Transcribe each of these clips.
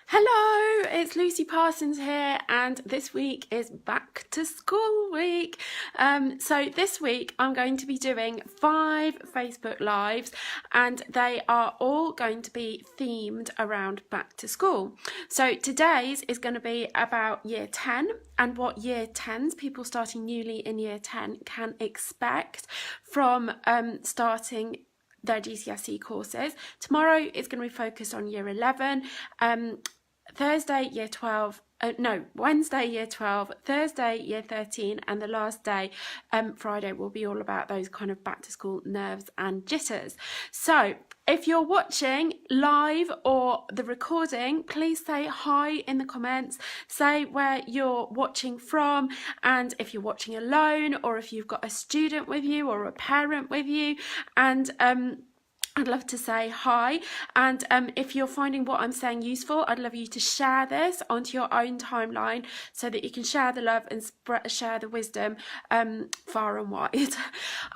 Hello, it's Lucy Parsons here, and this week is back to school week. So this week I'm going to be doing 5 Facebook Lives, and they are all going to be themed around back to school. So today's is going to be about year 10 and what year 10s, people starting newly in year 10, can expect from starting their GCSE courses. Tomorrow is going to be focused on year 11. Thursday year 12, Wednesday year 12, Thursday year 13, and the last day, Friday, will be all about those kind of back to school nerves and jitters. So if you're watching live or the recording, please say hi in the comments, say where you're watching from, and if you're watching alone or if you've got a student with you or a parent with you, and I'd love to say hi, and if you're finding what I'm saying useful, I'd love you to share this onto your own timeline so that you can share the love and share the wisdom far and wide.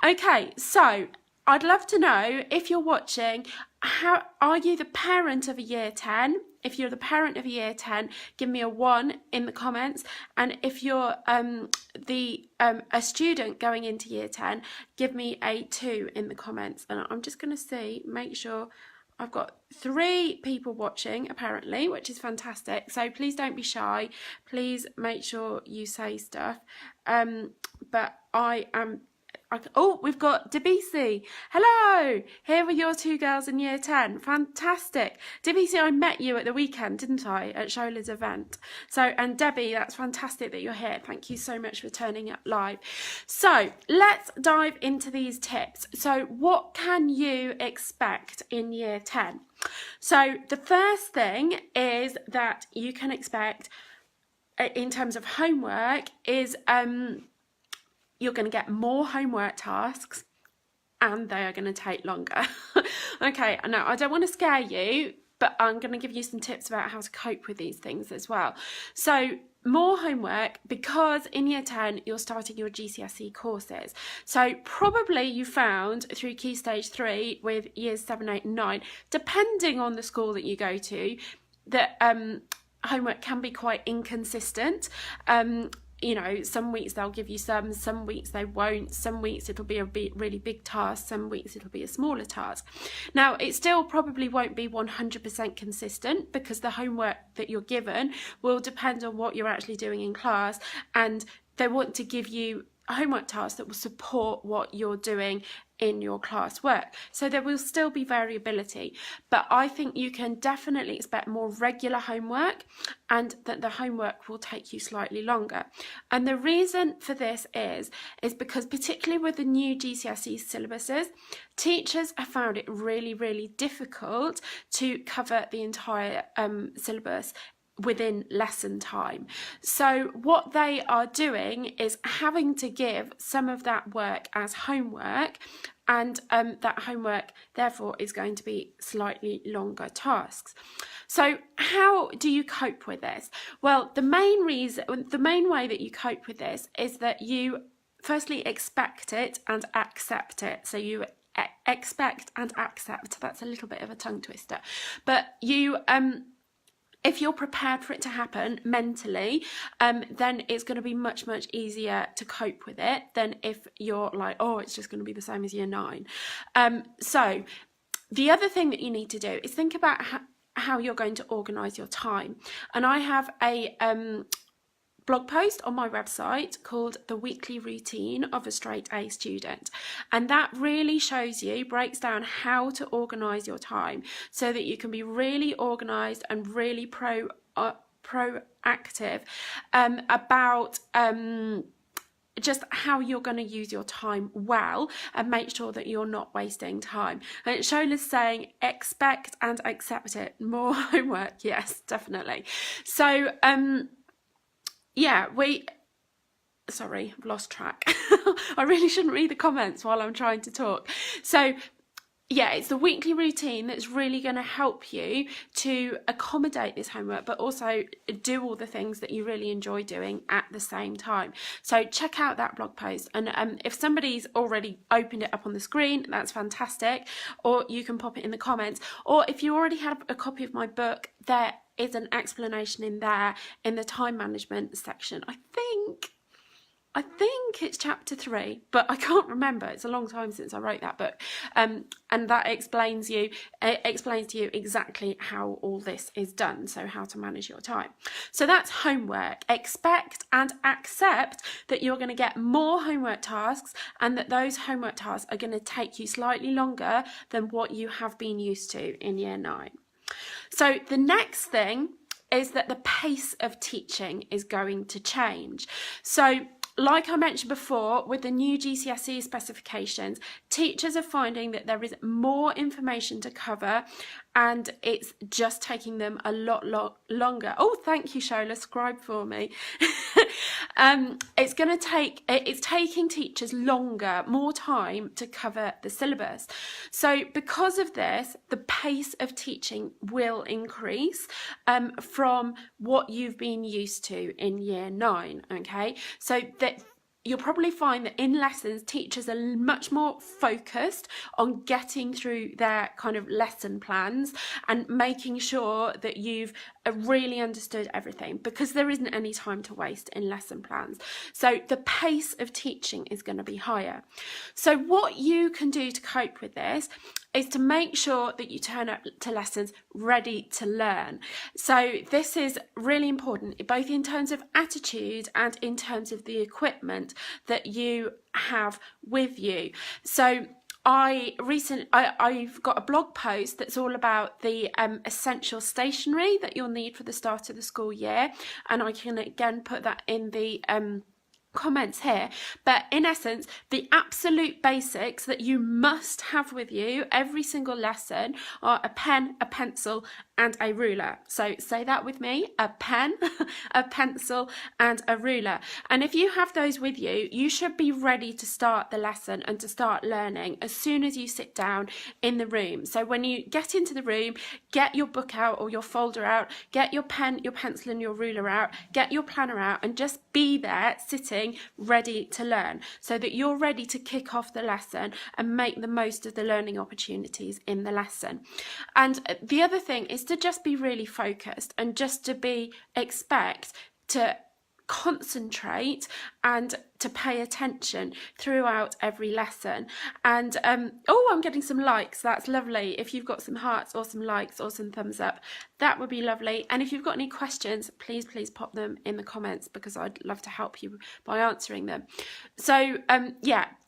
Okay, so I'd love to know, if you're watching, how are you the parent of a year 10? If you're the parent of a year 10, give me a 1 in the comments. And if you're a student going into year 10, give me a 2 in the comments. And I'm just going to make sure I've got 3 people watching apparently, which is fantastic. So please don't be shy. Please make sure you say stuff. But we've got Debussy. Hello, here are your 2 girls in year 10. Fantastic. Debussy, I met you at the weekend, didn't I, at Shola's event. So, and Debbie, that's fantastic that you're here. Thank you so much for turning up live. So let's dive into these tips. So what can you expect in year 10? So the first thing is that you can expect in terms of homework is you're going to get more homework tasks and they are going to take longer. Okay, now I don't want to scare you, but I'm going to give you some tips about how to cope with these things as well. So more homework, because in year 10 you're starting your GCSE courses. So probably you found through Key Stage 3 with years 7, 8 and 9, depending on the school that you go to, that homework can be quite inconsistent. You know, some weeks they'll give you some weeks they won't, some weeks it'll be a really big task, some weeks it'll be a smaller task. Now, it still probably won't be 100% consistent, because the homework that you're given will depend on what you're actually doing in class, and they want to give you homework tasks that will support what you're doing in your class work. So there will still be variability, but I think you can definitely expect more regular homework, and that the homework will take you slightly longer. And the reason for this is because, particularly with the new GCSE syllabuses, teachers have found it really difficult to cover the entire syllabus within lesson time. So what they are doing is having to give some of that work as homework, and that homework therefore is going to be slightly longer tasks. So how do you cope with this? Well, the main way that you cope with this is that you firstly expect it and accept it. So you expect and accept, that's a little bit of a tongue twister, but you if you're prepared for it to happen mentally, then it's going to be much easier to cope with it than if you're like, oh, it's just going to be the same as year 9. So the other thing that you need to do is think about how you're going to organise your time. And I have a blog post on my website called The Weekly Routine of a Straight A Student, and that really breaks down how to organise your time so that you can be really organised and really proactive about just how you're going to use your time well, and make sure that you're not wasting time. And Shola's saying expect and accept it. More homework, yes, definitely. So yeah, sorry, I've lost track. I really shouldn't read the comments while I'm trying to talk. So yeah, it's the weekly routine that's really going to help you to accommodate this homework, but also do all the things that you really enjoy doing at the same time. So check out that blog post, and if somebody's already opened it up on the screen, that's fantastic, or you can pop it in the comments, or if you already have a copy of my book, there is an explanation in there in the time management section. I think it's chapter 3, but I can't remember. It's a long time since I wrote that book. And that explains to you exactly how all this is done, so how to manage your time. So that's homework. Expect and accept that you're going to get more homework tasks, and that those homework tasks are going to take you slightly longer than what you have been used to in year 9. So the next thing is that the pace of teaching is going to change. So like I mentioned before, with the new GCSE specifications, teachers are finding that there is more information to cover, and it's just taking them a lot longer. Oh, thank you, Shola, scribe for me. It's taking teachers more time to cover the syllabus. So because of this, the pace of teaching will increase from what you've been used to in year 9, okay? So that you'll probably find that in lessons, teachers are much more focused on getting through their kind of lesson plans and making sure that you've really understood everything, because there isn't any time to waste in lesson plans. So the pace of teaching is going to be higher. So what you can do to cope with this is to make sure that you turn up to lessons ready to learn. So this is really important, both in terms of attitude and in terms of the equipment that you have with you. So I've got a blog post that's all about the essential stationery that you'll need for the start of the school year, and I can again put that in the comments here. But in essence, the absolute basics that you must have with you every single lesson are a pen, a pencil, and a ruler. So say that with me: a pen, a pencil, and a ruler. And if you have those with you, you should be ready to start the lesson and to start learning as soon as you sit down in the room. So when you get into the room, get your book out or your folder out, get your pen, your pencil, and your ruler out, get your planner out, and just be there sitting ready to learn, so that you're ready to kick off the lesson and make the most of the learning opportunities in the lesson. And the other thing is to just be really focused and just to expect to concentrate and to pay attention throughout every lesson. And I'm getting some likes. That's lovely. If you've got some hearts or some likes or some thumbs up, that would be lovely. And if you've got any questions, please pop them in the comments, because I'd love to help you by answering them. So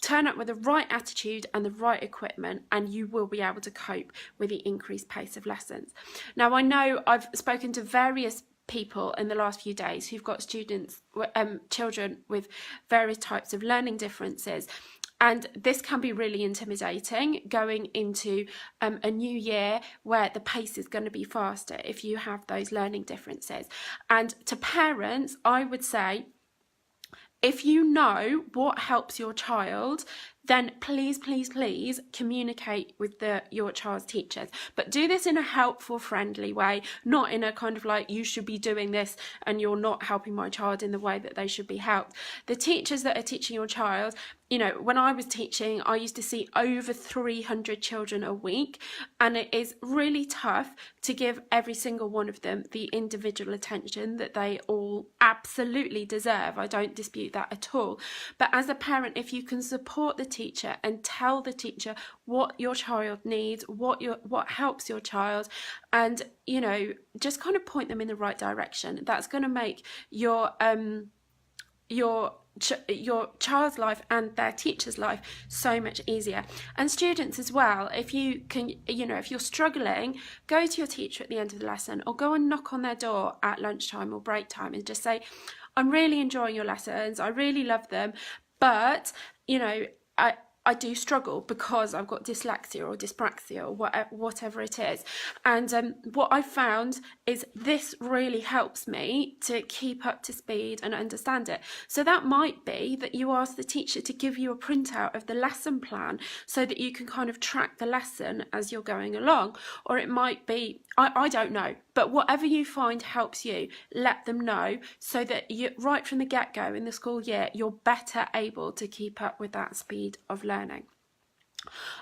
turn up with the right attitude and the right equipment, and you will be able to cope with the increased pace of lessons. Now, I know I've spoken to various people in the last few days who've got children with various types of learning differences, and this can be really intimidating going into a new year where the pace is going to be faster if you have those learning differences. And to parents, I would say, if you know what helps your child, then please communicate with your child's teachers. But do this in a helpful, friendly way, not in a kind of like, you should be doing this and you're not helping my child in the way that they should be helped. The teachers that are teaching your child, when I was teaching, I used to see over 300 children a week, and it is really tough to give every single one of them the individual attention that they all absolutely deserve. I don't dispute that at all. But as a parent, if you can support the teacher and tell the teacher what your child needs, what helps your child, and just kind of point them in the right direction, that's going to make your child's life and their teacher's life so much easier. And students as well, if you can, if you're struggling, go to your teacher at the end of the lesson, or go and knock on their door at lunchtime or break time and just say, I'm really enjoying your lessons, I really love them, but I do struggle because I've got dyslexia or dyspraxia or whatever it is. And what I've found is this really helps me to keep up to speed and understand it. So that might be that you ask the teacher to give you a printout of the lesson plan so that you can kind of track the lesson as you're going along. Or it might be, I don't know, but whatever you find helps you, let them know, so that right from the get-go in the school year, you're better able to keep up with that speed of learning.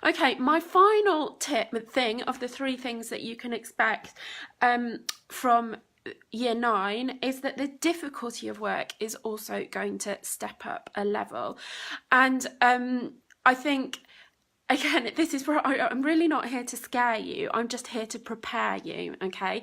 Okay, my final thing of the 3 things that you can expect from year 9 is that the difficulty of work is also going to step up a level. And I think, again, this is where I'm really not here to scare you. I'm just here to prepare you, okay?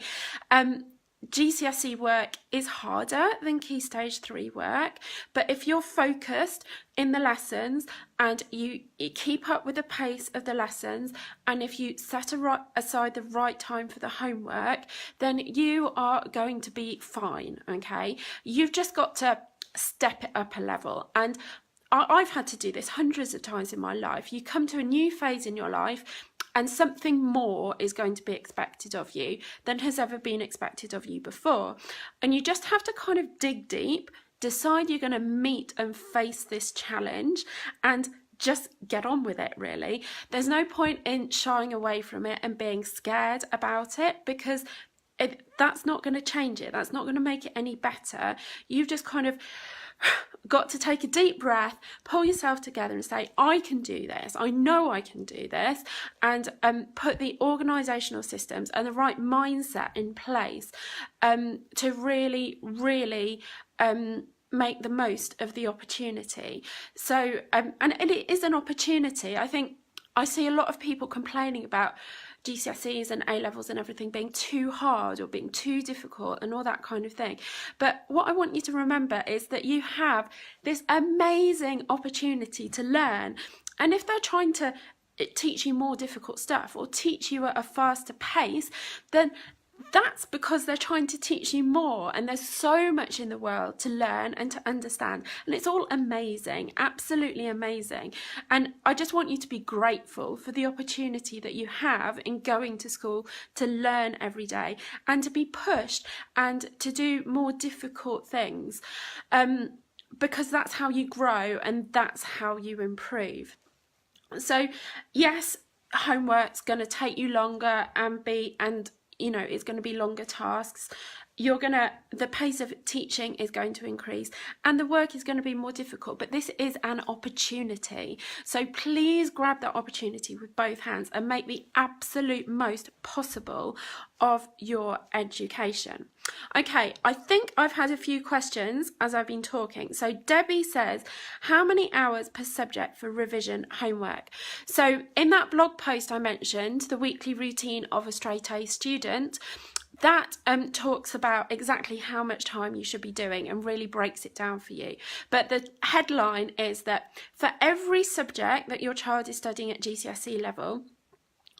GCSE work is harder than Key Stage 3 work, but if you're focused in the lessons and you keep up with the pace of the lessons, and if you set aside the right time for the homework, then you are going to be fine, okay? You've just got to step it up a level. And I've had to do this hundreds of times in my life. You come to a new phase in your life and something more is going to be expected of you than has ever been expected of you before. And you just have to kind of dig deep, decide you're going to meet and face this challenge, and just get on with it, really. There's no point in shying away from it and being scared about it, because that's not going to change it. That's not going to make it any better. You've just kind of got to take a deep breath, pull yourself together and say, I can do this, I know I can do this, and put the organisational systems and the right mindset in place to really make the most of the opportunity. So and it is an opportunity. I think I see a lot of people complaining about GCSEs and A-levels and everything being too hard or being too difficult and all that kind of thing. But what I want you to remember is that you have this amazing opportunity to learn. And if they're trying to teach you more difficult stuff or teach you at a faster pace, then that's because they're trying to teach you more, and there's so much in the world to learn and to understand, and it's all amazing, absolutely amazing. And I just want you to be grateful for the opportunity that you have in going to school to learn every day and to be pushed and to do more difficult things, because that's how you grow and that's how you improve. So yes, homework's going to take you longer and you know, it's going to be longer tasks. The pace of teaching is going to increase and the work is going to be more difficult, but this is an opportunity. So please grab that opportunity with both hands and make the absolute most possible of your education. Okay, I think I've had a few questions as I've been talking. So Debbie says, how many hours per subject for revision homework? So in that blog post I mentioned, the weekly routine of a straight A student, that talks about exactly how much time you should be doing and really breaks it down for you. But the headline is that for every subject that your child is studying at GCSE level,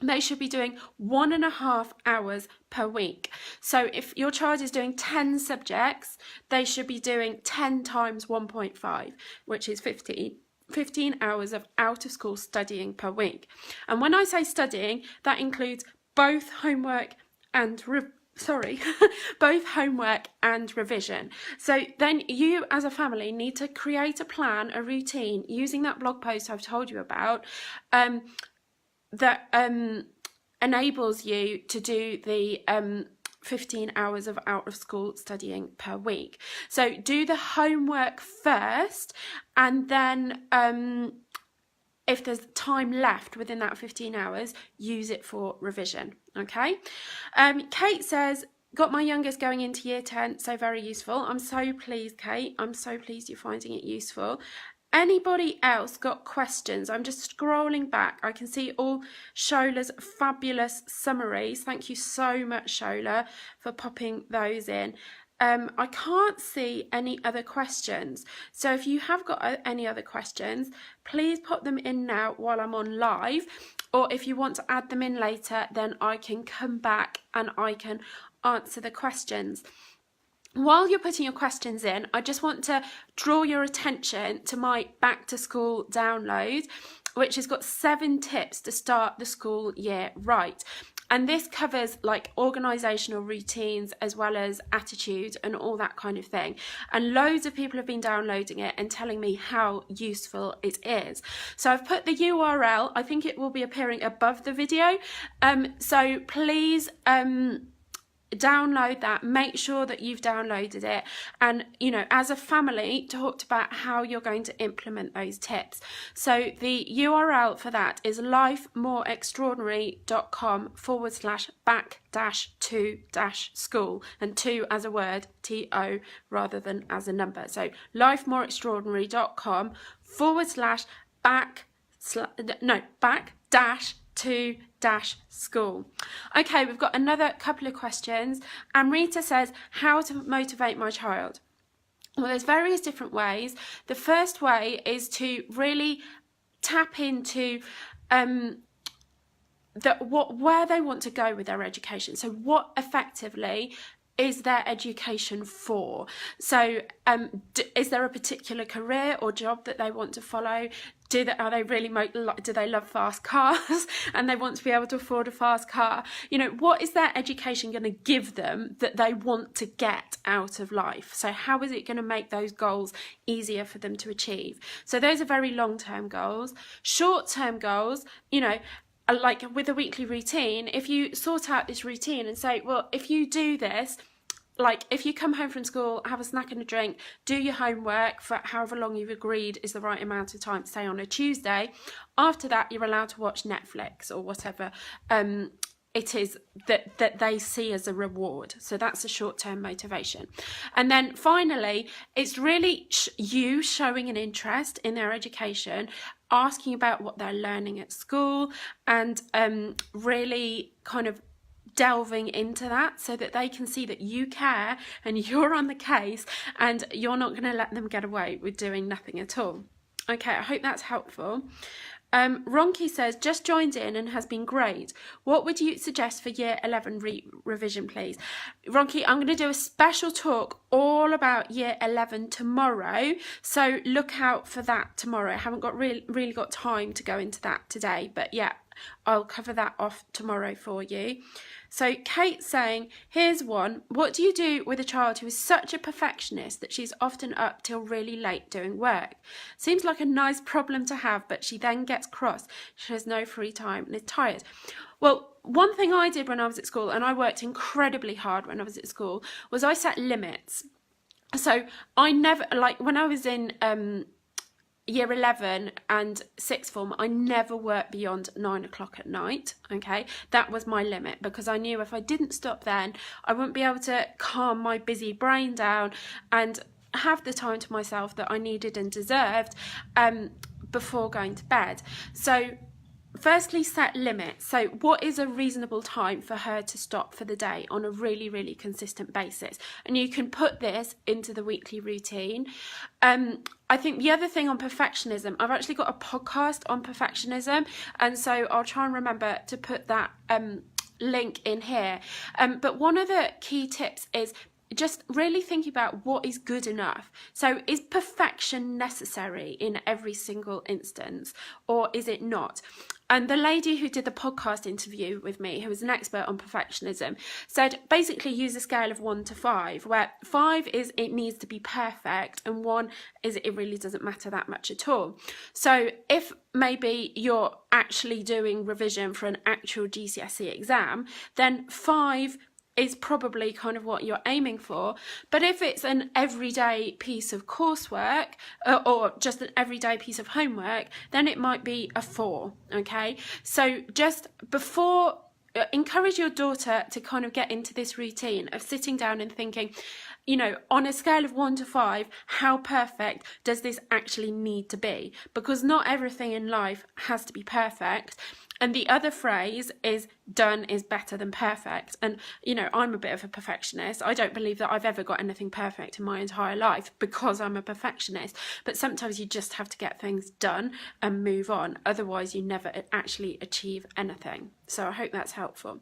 they should be doing 1.5 hours per week. So if your child is doing 10 subjects, they should be doing 10 times 1.5, which is 15 hours of out of school studying per week. And when I say studying, that includes both homework and both homework and revision. So then you as a family need to create a plan, a routine, using that blog post I've told you about, that enables you to do the 15 hours of out of school studying per week. So do the homework first, and then if there's time left within that 15 hours, use it for revision, okay? Kate says, got my youngest going into year 10, so very useful. I'm so pleased, Kate. I'm so pleased you're finding it useful. Anybody else got questions? I'm just scrolling back. I can see all Shola's fabulous summaries. Thank you so much, Shola, for popping those in. I can't see any other questions. So if you have got any other questions, please pop them in now while I'm on live. Or if you want to add them in later, then I can come back and I can answer the questions. While you're putting your questions in, I just want to draw your attention to my back to school download, which has got 7 tips to start the school year right. And this covers like organisational routines as well as attitude and all that kind of thing. And loads of people have been downloading it and telling me how useful it is. So I've put the URL, I think it will be appearing above the video. So please download that, make sure that you've downloaded it, and as a family talked about how you're going to implement those tips. So the URL for that is lifemoreextraordinary.com/back-to-school, and to as a word, TO, rather than as a number. So lifemoreextraordinary.com/back-to-school. Okay, we've got another couple of questions. Amrita says, how to motivate my child? Well, there's various different ways. The first way is to really tap into where they want to go with their education. So what effectively is their education for? So is there a particular career or job that they want to follow? Do they love fast cars and they want to be able to afford a fast car? What is their education going to give them that they want to get out of life? So how is it going to make those goals easier for them to achieve? So those are very long-term goals. Short-term goals, like with a weekly routine, if you sort out this routine and say, well, if you do this, like if you come home from school, have a snack and a drink, do your homework for however long you've agreed is the right amount of time, say on a Tuesday, after that you're allowed to watch Netflix or whatever it is that they see as a reward. So that's a short-term motivation. And then finally, it's really you showing an interest in their education, asking about what they're learning at school, and really kind of delving into that so that they can see that you care and you're on the case and you're not going to let them get away with doing nothing at all. Okay, I hope that's helpful. Ronki says, just joined in and has been great. What would you suggest for year 11 revision, please? Ronki, I'm going to do a special talk all about year 11 tomorrow, so look out for that tomorrow. I haven't got really got time to go into that today, but yeah, I'll cover that off tomorrow for you. So Kate's saying, here's one. What do you do with a child who is such a perfectionist that she's often up till really late doing work? Seems like a nice problem to have, but she then gets cross. She has no free time and is tired. Well, one thing I did when I was at school, and I worked incredibly hard when I was at school, was I set limits. So I never, like when I was in year 11 and sixth form, I never worked beyond 9 o'clock at night. Okay, that was my limit, because I knew if I didn't stop then, I wouldn't be able to calm my busy brain down and have the time to myself that I needed and deserved before going to bed. So firstly, set limits. So what is a reasonable time for her to stop for the day on a really, really consistent basis? And you can put this into the weekly routine. I think the other thing on perfectionism, I've actually got a podcast on perfectionism, and so I'll try and remember to put that link in here. But one of the key tips is just really thinking about what is good enough. So is perfection necessary in every single instance, or is it not? And the lady who did the podcast interview with me, who was an expert on perfectionism, said basically use a scale of 1 to 5, where 5 is it needs to be perfect and 1 is it really doesn't matter that much at all. So if maybe you're actually doing revision for an actual GCSE exam, then 5 is probably kind of what you're aiming for. But if it's an everyday piece of coursework or just an everyday piece of homework, then it might be a 4, okay? So just before, encourage your daughter to kind of get into this routine of sitting down and thinking, you know, on a scale of 1 to 5, how perfect does this actually need to be? Because not everything in life has to be perfect. And the other phrase is done is better than perfect. And, you know, I'm a bit of a perfectionist. I don't believe that I've ever got anything perfect in my entire life because I'm a perfectionist. But sometimes you just have to get things done and move on. Otherwise, you never actually achieve anything. So I hope that's helpful.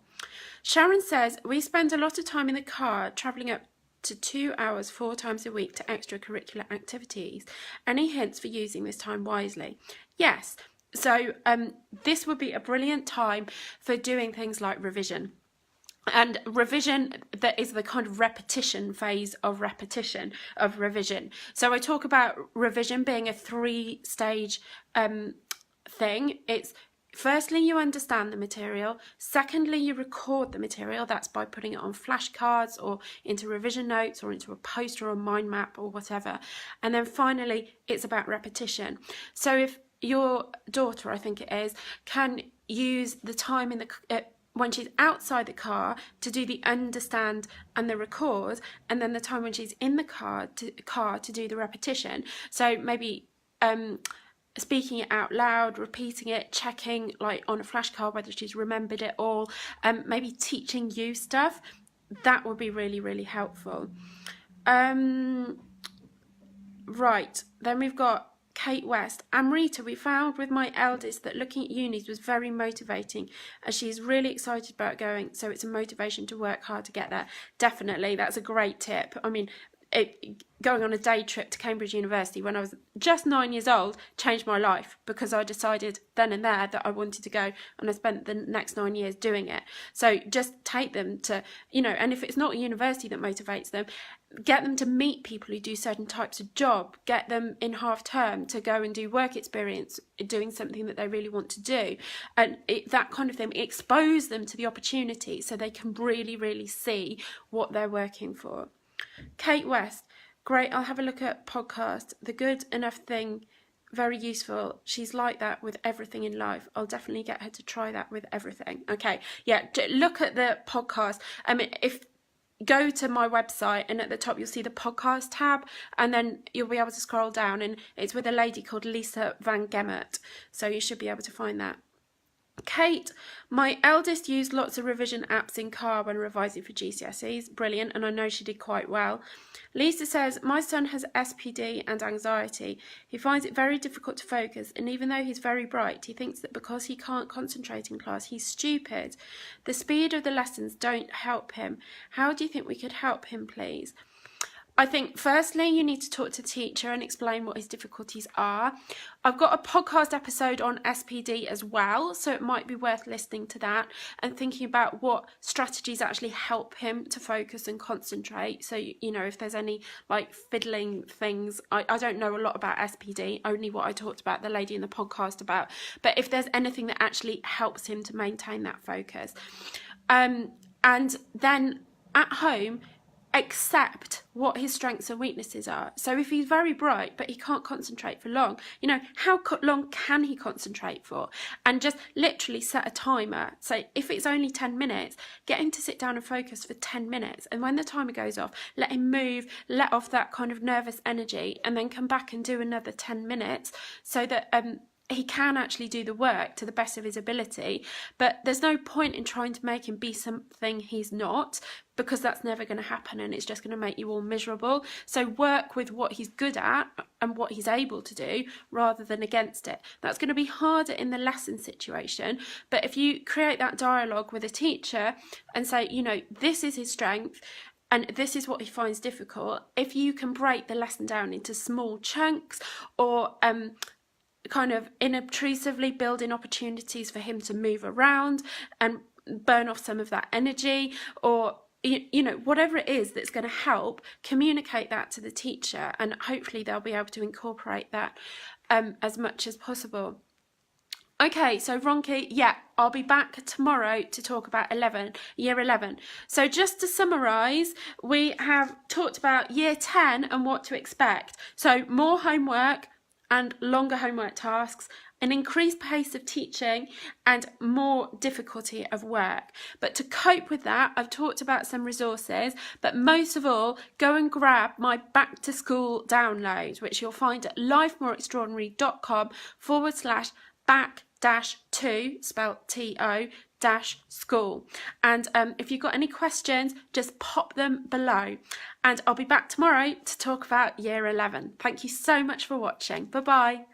Sharon says, we spend a lot of time in the car travelling up to 2 hours 4 times a week to extracurricular activities. Any hints for using this time wisely? Yes. So this would be a brilliant time for doing things like revision. And revision, that is the kind of repetition phase of revision. So I talk about revision being a 3-stage thing. It's firstly, you understand the material. Secondly, you record the material. That's by putting it on flashcards or into revision notes or into a poster or a mind map or whatever. And then finally, it's about repetition. So if your daughter, I think it is, can use the time in the when she's outside the car to do the understand and the record, and then the time when she's in the car to do the repetition. So maybe speaking it out loud, repeating it, checking like on a flashcard whether she's remembered it all, maybe teaching you stuff. That would be really, really helpful. Right, then we've got Kate West. Amrita, we found with my eldest that looking at unis was very motivating as she's really excited about going, so it's a motivation to work hard to get there. Definitely, that's a great tip. I mean, going on a day trip to Cambridge University when I was just 9 years old changed my life, because I decided then and there that I wanted to go, and I spent the next 9 years doing it. So just take them to, you know, and if it's not a university that motivates them, get them to meet people who do certain types of job, get them in half term to go and do work experience doing something that they really want to do, and that kind of thing. Expose them to the opportunity so they can really, really see what they're working for. Kate West, great, I'll have a look at podcast. The good enough thing, very useful. She's like that with everything in life. I'll definitely get her to try that with everything. Okay, yeah, look at the podcast. Go to my website, and at the top you'll see the podcast tab, and then you'll be able to scroll down, and it's with a lady called Lisa Van Gemmert, so you should be able to find that. Kate, my eldest used lots of revision apps in car when revising for GCSEs. Brilliant, and I know she did quite well. Lisa says, my son has SPD and anxiety. He finds it very difficult to focus, and even though he's very bright, he thinks that because he can't concentrate in class, he's stupid. The speed of the lessons don't help him. How do you think we could help him, please? I think firstly you need to talk to the teacher and explain what his difficulties are. I've got a podcast episode on SPD as well, so it might be worth listening to that and thinking about what strategies actually help him to focus and concentrate. So, you know, if there's any like fiddling things, I don't know a lot about SPD, only what I talked about the lady in the podcast about, but if there's anything that actually helps him to maintain that focus. And then at home, accept what his strengths and weaknesses are. So if he's very bright but he can't concentrate for long, you know, how long can he concentrate for? And just literally set a timer. So if it's only 10 minutes, get him to sit down and focus for 10 minutes, and when the timer goes off, let him move, let off that kind of nervous energy, and then come back and do another 10 minutes so that he can actually do the work to the best of his ability. But there's no point in trying to make him be something he's not, because that's never going to happen, and it's just going to make you all miserable. So work with what he's good at and what he's able to do rather than against it. That's going to be harder in the lesson situation, but if you create that dialogue with a teacher and say, you know, this is his strength and this is what he finds difficult, if you can break the lesson down into small chunks, or kind of inobtrusively build in opportunities for him to move around and burn off some of that energy, or you know, whatever it is that's going to help, communicate that to the teacher, and hopefully they'll be able to incorporate that as much as possible. Okay, so Ronki, yeah, I'll be back tomorrow to talk about year 11. So just to summarise, we have talked about year 10 and what to expect. So more homework and longer homework tasks, an increased pace of teaching, and more difficulty of work. But to cope with that, I've talked about some resources, but most of all, go and grab my back to school download, which you'll find at lifemoreextraordinary.com/back-to, spelled TO, school. And if you've got any questions, just pop them below, and I'll be back tomorrow to talk about year 11. Thank you so much for watching. Bye bye.